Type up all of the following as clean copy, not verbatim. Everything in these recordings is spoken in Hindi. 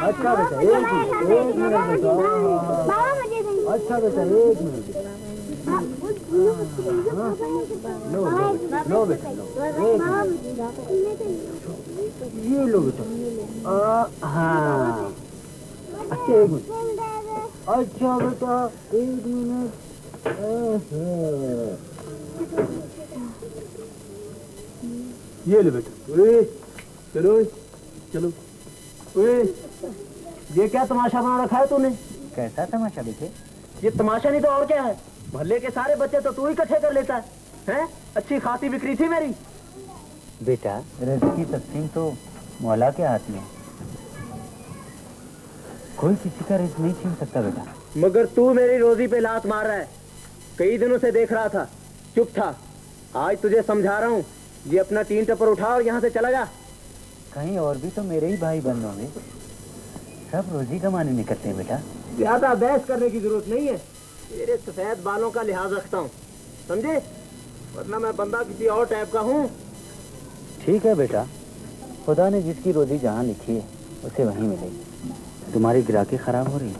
अच्छा बेटा एक मिनट बेटा। अच्छा बेटा एक मिनट। लो लो बेटा लो। ये लो बेटा। हाँ अच्छा एक मिनट। अच्छा बेटा एक मिनट। ये लो बेटा। चलो चलो। ये क्या तमाशा बना रखा है तूने? कैसा तमाशा बेटे? ये तमाशा नहीं तो और क्या है? मोहल्ले के सारे बच्चे तो तू ही इकट्ठे कर लेता है, हैं? अच्छी खासी बिक्री थी मेरी। बेटा रिज़्क़ की तकसीम तो मौला के हाथ में, कोई किसी का रिज़्क़ नहीं छीन सकता बेटा। मगर तू मेरी रोजी पे लात मार रहा है। कई दिनों से देख रहा था, चुप था। आज तुझे समझा रहा हूँ, ये अपना टीन टपर उठा और यहाँ से चला जा। कहीं और भी तो मेरे ही भाई बहन होंगे, सब रोजी कमाने निकलते हैं बेटा। ज्यादा बहस करने की जरूरत नहीं है। तेरे सफेद बालों का लिहाज रखता हूँ, समझे? वरना मैं बंदा किसी और टाइप का हूँ। ठीक है बेटा, खुदा ने जिसकी रोजी जहाँ लिखी है उसे वहीं मिलेगी। तुम्हारी ग्राहकी खराब हो रही है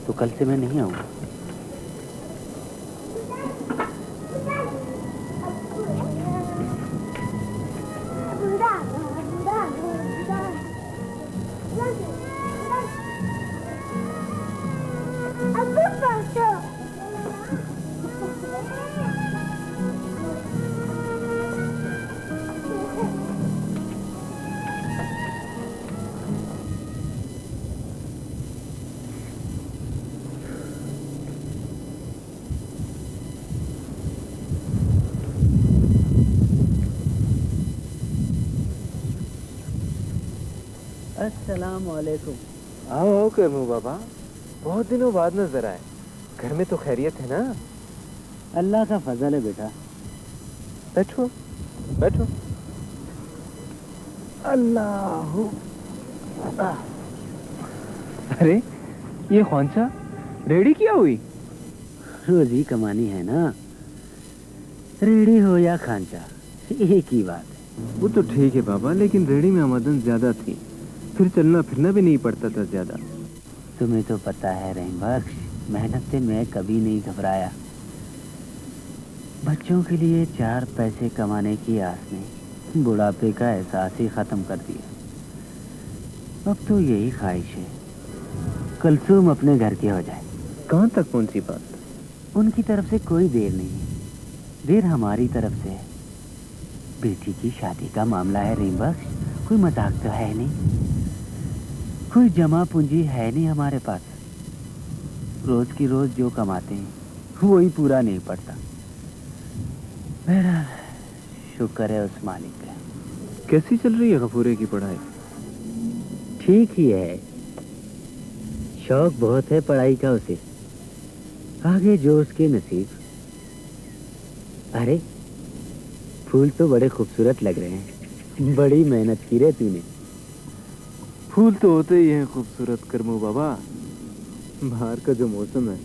तो कल से मैं नहीं आऊँगा। अस्सलाम वालेकुम। आओ करमू बाबा, बहुत दिनों बाद नजर आए। घर में तो खैरियत है ना? अल्लाह का फजल है बेटा। बैठो बैठो। अल्लाह। अरे ये कौन-सा रेडी किया हुई? रोजी कमानी है ना, रेडी हो या खांचा एक ही बात है। वो तो ठीक है बाबा, लेकिन रेडी में आमदन ज्यादा थी, फिर चलना फिरना भी नहीं पड़ता था ज्यादा। तुम्हें तो पता है रहीम बख्श, मेहनत से मैं कभी नहीं घबराया। बच्चों के लिए 4 पैसे कमाने की आस ने बुढ़ापे का एहसास ही खत्म कर दिया। अब तो यही ख्वाहिश है कलसूम अपने घर के हो जाए। कहाँ तक पहुंची बात? उनकी तरफ से कोई देर नहीं है, देर हमारी तरफ से है। बेटी की शादी का मामला है रहीम बख्श, कोई मजाक तो है नहीं। कोई जमा पूंजी है नहीं हमारे पास। रोज की रोज जो कमाते हैं वो ही पूरा नहीं पड़ता। मेरा शुक्र है उस मालिक का। कैसी चल रही है गफूरे की पढ़ाई? ठीक ही है, शौक बहुत है पढ़ाई का उसे, आगे जो उसके नसीब। अरे फूल तो बड़े खूबसूरत लग रहे हैं, बड़ी मेहनत की रे तूने। फूल तो होते ही हैं खूबसूरत करमू बाबा, बाहर का जो मौसम है।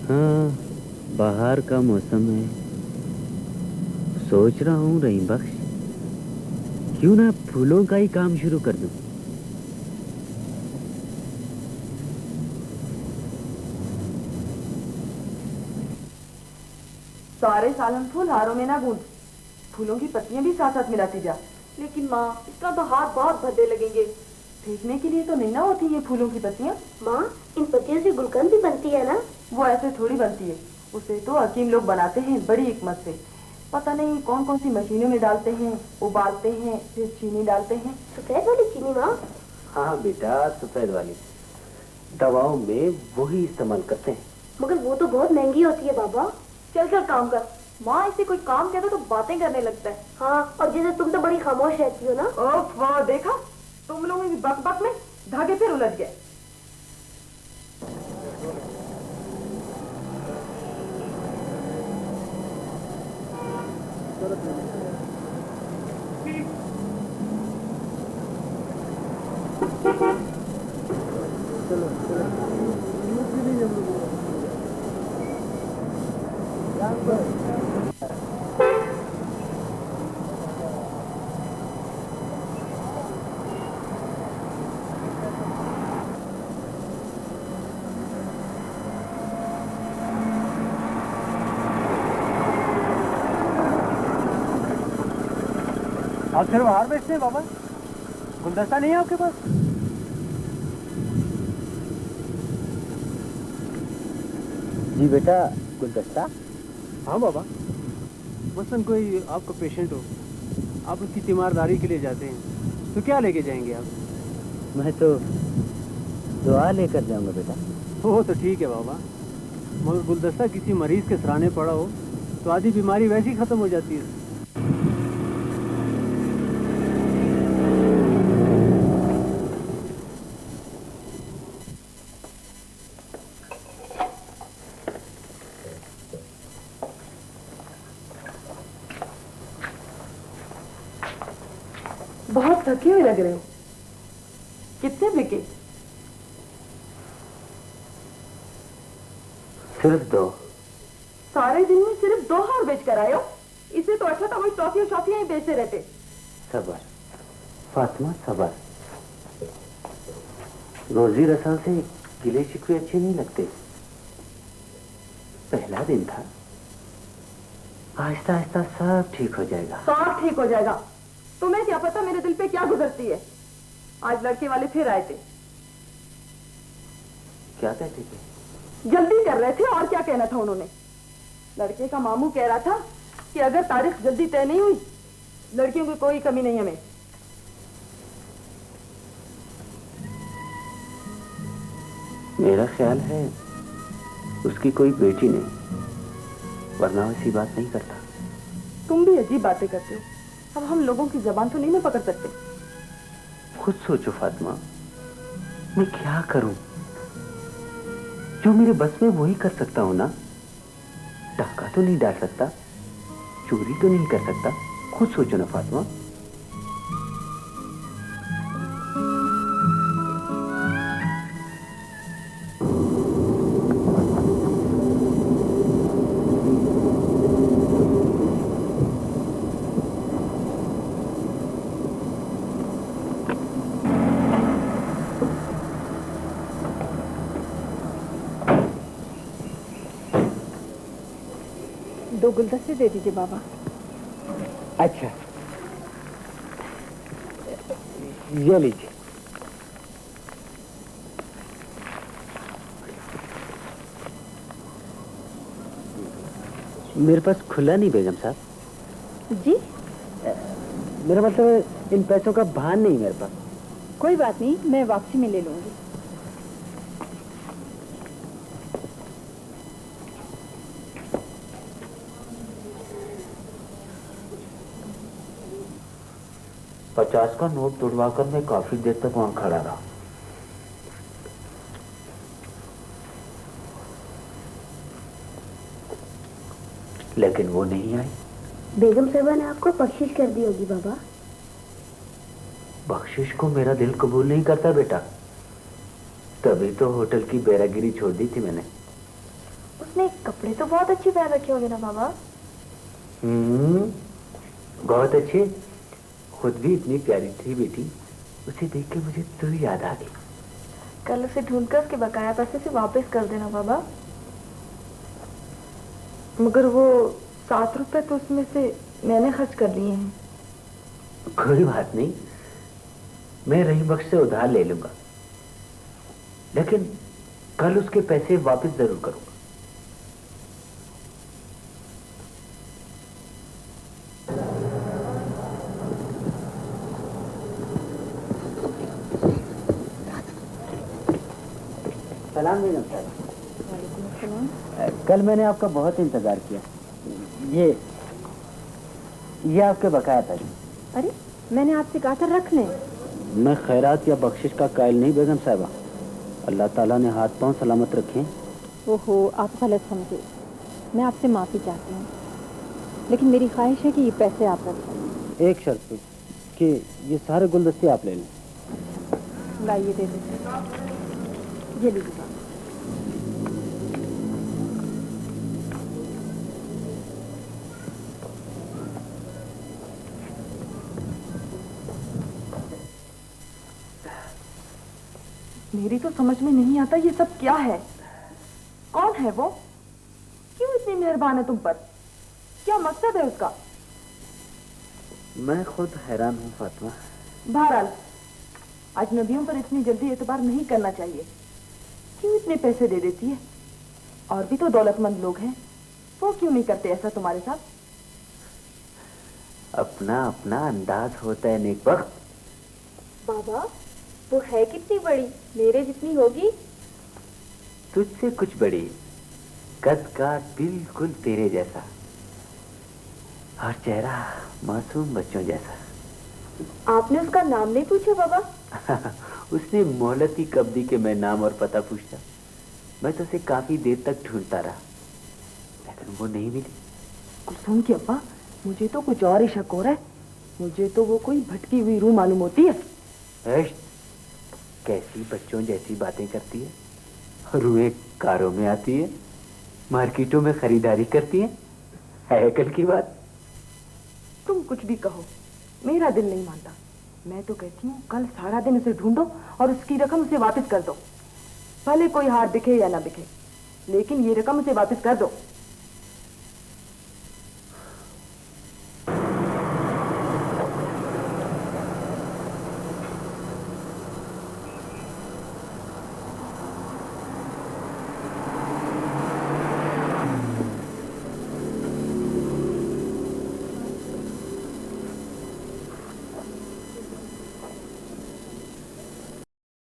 हाँ बाहर का मौसम है। सोच रहा हूँ रहीम बख्श, क्यों ना फूलों का ही काम शुरू कर दूं। सारे सालन फूल हारों में ना गूंथ, फूलों की पत्तियां भी साथ साथ मिलाती जा। लेकिन माँ इसका तो हाथ बहुत भद्दे लगेंगे, फेंकने के लिए तो नहीं ना होती ये फूलों की पत्तियां। माँ इन पत्तियों से गुलकंद भी बनती है ना? वो ऐसे थोड़ी बनती है, उसे तो हकीम लोग बनाते हैं बड़ी हिकमत से। पता नहीं कौन कौन सी मशीनों में डालते हैं, उबालते हैं, फिर चीनी डालते हैं। सफेद वाली चीनी माँ? हाँ बेटा सफेद वाली, दवाओं में वही इस्तेमाल करते हैं। मगर वो तो बहुत महंगी होती है बाबा। चल चल काम कर। माँ इससे कोई काम कहता तो बातें करने लगता है। हाँ और जैसे तुम तो बड़ी खामोश रहती हो ना। ओह वाह, देखा तुम लोगों की बक बक में धागे फिर उलझ गए। आप सिर्फ हार बेचते हैं बाबा? गुलदस्ता नहीं है आपके पास? जी बेटा, गुलदस्ता? हाँ बाबा, मसलन कोई आपका पेशेंट हो, आप उसकी तीमारदारी के लिए जाते हैं, तो क्या लेके जाएंगे आप? मैं तो दुआ लेकर जाऊंगा बेटा। वो तो ठीक है बाबा, मगर गुलदस्ता किसी मरीज के सराहने पड़ा हो तो आधी बीमारी वैसे ही खत्म हो जाती है। बहुत थके हुए लग रहे हो। कितने बिके? सिर्फ 2। सारे दिन में सिर्फ 2 हार बेच कर आए हो? इसे तो अच्छा था वही टॉफियां ही बेचते रहते। सबर फातिमा, सबर। रोजी रसा से गिले शिकवे अच्छे नहीं लगते। पहला दिन था, आहिस्ता आहिस्ता सब ठीक हो जाएगा। सब ठीक हो जाएगा। तुम्हें क्या पता मेरे दिल पे क्या गुजरती है। आज लड़के वाले फिर आए थे। क्या कहते थे? जल्दी कर रहे थे, और क्या कहना था उन्होंने। लड़के का मामू कह रहा था कि अगर तारीख जल्दी तय नहीं हुई, लड़कियों की कोई कमी नहीं हमें। मेरा ख्याल है उसकी कोई बेटी नहीं, वरना ऐसी बात नहीं करता। तुम भी अजीब बातें करते हो। अब हम लोगों की जबान तो नहीं ना पकड़ सकते। खुद सोचो फातिमा, मैं क्या करूं? जो मेरे बस में वही कर सकता हूं ना। डाका तो नहीं डाल सकता, चोरी तो नहीं कर सकता। खुद सोचो ना फातिमा। दो गुलदस्ते दे दीजिए बाबा। अच्छा, ये लीजिए। मेरे पास खुला नहीं बेगम साहब। जी? मेरा मतलब इन पैसों का भान नहीं मेरे पास। कोई बात नहीं, मैं वापसी में ले लूंगी। $50 का नोट तोड़वाकर मैं काफी देर तक वहां खड़ा रहा, लेकिन वो नहीं आई। बेगम साहबा ने आपको बख्शिश कर दी होगी बाबा। बख्शिश को मेरा दिल कबूल नहीं करता बेटा, तभी तो होटल की बेरागिरी छोड़ दी थी मैंने। उसने कपड़े तो बहुत अच्छे पहन रखे होंगे ना बाबा। बहुत अच्छे। खुद भी इतनी प्यारी थी बेटी, उसे देख के मुझे तू ही याद आ गई। कल उसे ढूंढकर उसके बकाया पैसे से वापस कर देना बाबा। मगर वो 7 रुपए तो उसमें से मैंने खर्च कर लिए हैं। कोई बात नहीं, मैं रहीम बख्श से उधार ले लूंगा, लेकिन कल उसके पैसे वापस जरूर करूंगा। सलाम बेगम साहब। कल मैंने आपका बहुत इंतजार किया। ये आपके बकाया पैसे। अरे मैंने आपसे कहा था रख लें। मैं खैरात या बख्शिश का कायल नहीं बेगम साहबा। अल्लाह ताला ने हाथ पांव सलामत रखे। ओहो, आप गलत समझे। मैं आपसे माफी चाहती हूँ, लेकिन मेरी ख्वाहिश है कि ये पैसे आप रख लें। एक शर्त पे कि ये सारे गुलदस्ते आप ले लें। लाइए, दे देते। ये लीजिए। मेरी तो समझ में नहीं आता ये सब क्या है। कौन है वो? क्यों इतनी मेहरबान है तुम पर? क्या मकसद है उसका? मैं खुद हैरान हूँ फातिमा। बहरहाल अजनबियों पर इतनी जल्दी एतबार नहीं करना चाहिए। क्यों इतने पैसे दे देती है? और भी तो दौलतमंद लोग हैं, वो क्यों नहीं करते ऐसा तुम्हारे साथ? अपना अपना अंदाज होता है नेकबख्त। बाबा वो है कितनी बड़ी? मेरे जितनी होगी? तुझसे कुछ बड़ी, कद का बिल्कुल तेरे जैसा, और चेहरा मासूम बच्चों जैसा। आपने उसका नाम नहीं पूछा बाबा? उसने मोहलत ही कब दी कि मैं नाम और पता पूछता। मैं तो उसे काफी देर तक ढूंढता रहा, लेकिन वो नहीं मिली। कुलसुम की अब्बा, मुझे तो कुछ और ही शक हो रहा है। मुझे तो वो कोई भटकी हुई रूह मालूम होती है। कैसी बच्चों जैसी बातें करती है। रूहें कारों में आती है, मार्केटों में खरीदारी करती है कल की बात। तुम कुछ भी कहो, मेरा दिल नहीं मानता। मैं तो कहती हूँ कल सारा दिन उसे ढूंढो और उसकी रकम उसे वापस कर दो। भले कोई हार दिखे या ना दिखे, लेकिन ये रकम उसे वापस कर दो।